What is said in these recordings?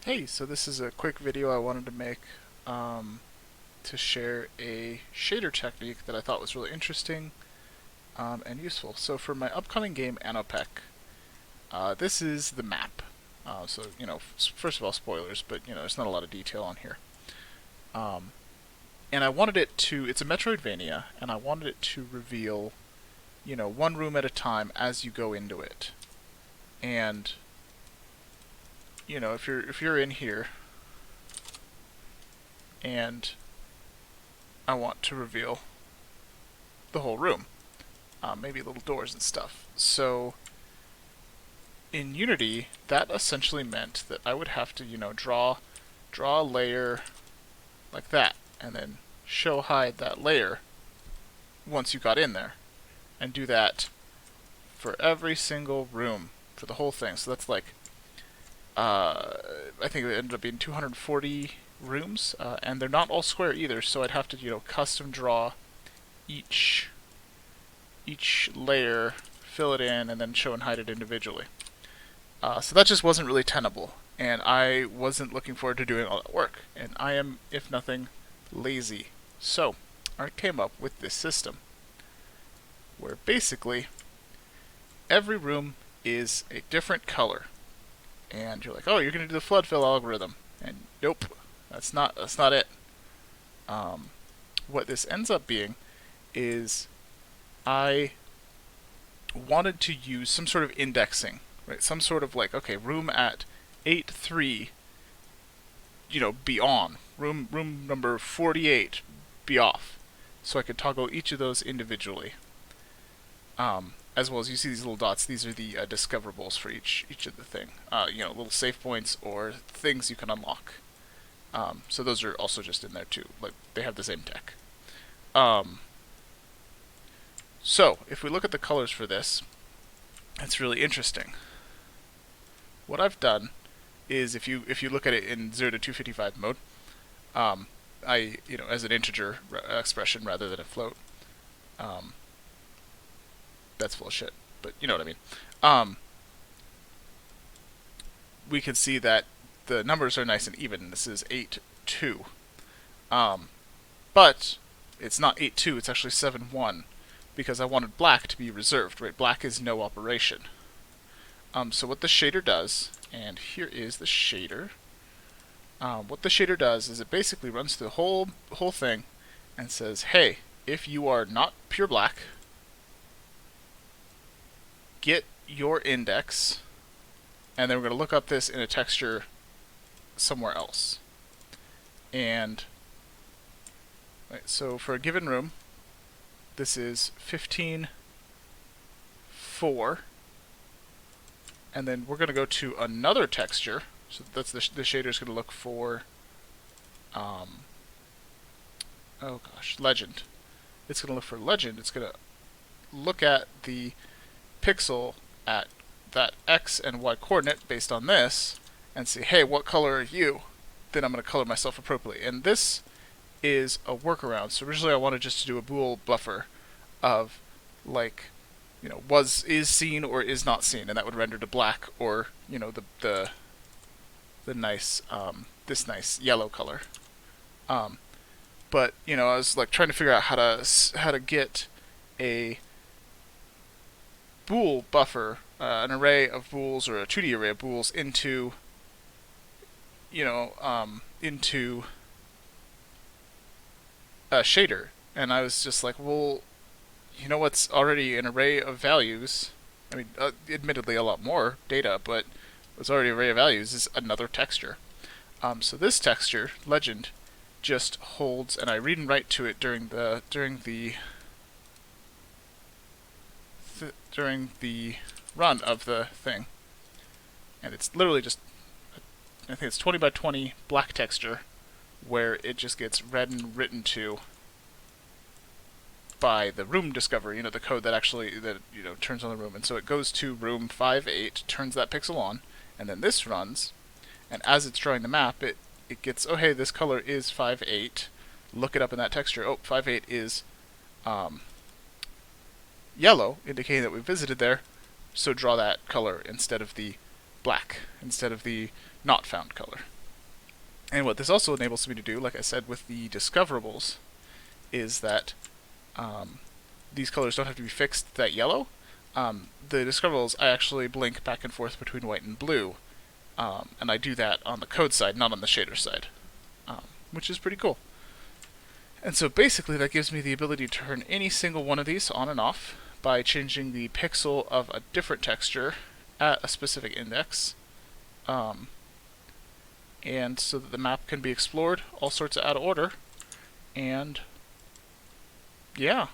Hey, so this is a quick video I wanted to make to share a shader technique that I thought was really interesting and useful. So for my upcoming game, Anopec, this is the map. First of all, spoilers, but there's not a lot of detail on here. And I wanted it to, it's a Metroidvania, and I wanted it to reveal, one room at a time as you go into it. And if you're in here and I want to reveal the whole room, maybe little doors and stuff. So in Unity, that essentially meant that I would have to, draw a layer like that, and then show hide that layer once you got in there, and do that for every single room for the whole thing. So that's like I think it ended up being 240 rooms, and they're not all square either. So I'd have to, custom draw each layer, fill it in, and then show and hide it individually. So that just wasn't really tenable, and I wasn't looking forward to doing all that work. And I am, if nothing, lazy. So I came up with this system where basically every room is a different color. And you're like, oh, you're going to do the flood fill algorithm. And nope, that's not it. What this ends up being is I wanted to use some sort of indexing, right? Some sort of like, okay, room at 8-3, be on. Room number 48, be off. So I could toggle each of those individually. As well as you see these little dots, these are the discoverables for each of the thing. Little save points or things you can unlock. So those are also just in there too. Like they have the same deck. So if we look at the colors for this, it's really interesting. What I've done is if you look at it in 0 to 255 mode, as an integer expression rather than a float. That's full of shit, but you know what I mean. We can see that the numbers are nice and even. This is 8-2. But it's not 8-2, it's actually 7-1, because I wanted black to be reserved, right? Black is no operation. So what the shader does, and here is the shader. What the shader does is it basically runs through the whole thing and says, hey, if you are not pure black, get your index, and then we're going to look up this in a texture somewhere else. And right, so for a given room, this is 15-4, and then we're going to go to another texture. So that's the shader is going to look for, legend. It's going to look for legend. It's going to look at the pixel at that x and y coordinate based on this and say, hey, what color are you? Then I'm going to color myself appropriately. And this is a workaround. So originally I wanted just to do a bool buffer of like, is seen or is not seen, and that would render to black or, the nice, this nice yellow color. But, I was like trying to figure out how to get a bool buffer, an array of bools or a 2D array of bools into a shader. And I was just like, well, what's already an array of values? I mean, admittedly a lot more data, but what's already an array of values is another texture. So this texture, legend, just holds, and I read and write to it during the run of the thing, and it's literally just, I think it's 20 by 20 black texture, where it just gets read and written to by the room discovery, the code that actually turns on the room. And so it goes to room 5-8, turns that pixel on, and then this runs, and as it's drawing the map, it gets, oh hey, this color is 5-8. Look it up in that texture. Oh, 5-8 is yellow, indicating that we visited there, so draw that color instead of the black, instead of the not found color. And what this also enables me to do, like I said with the discoverables, is that these colors don't have to be fixed to that yellow. The discoverables, I actually blink back and forth between white and blue, and I do that on the code side, not on the shader side, which is pretty cool. And so basically that gives me the ability to turn any single one of these on and off by changing the pixel of a different texture at a specific index. And so that the map can be explored all sorts of out of order. And yeah,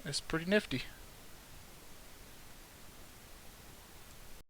it's pretty nifty.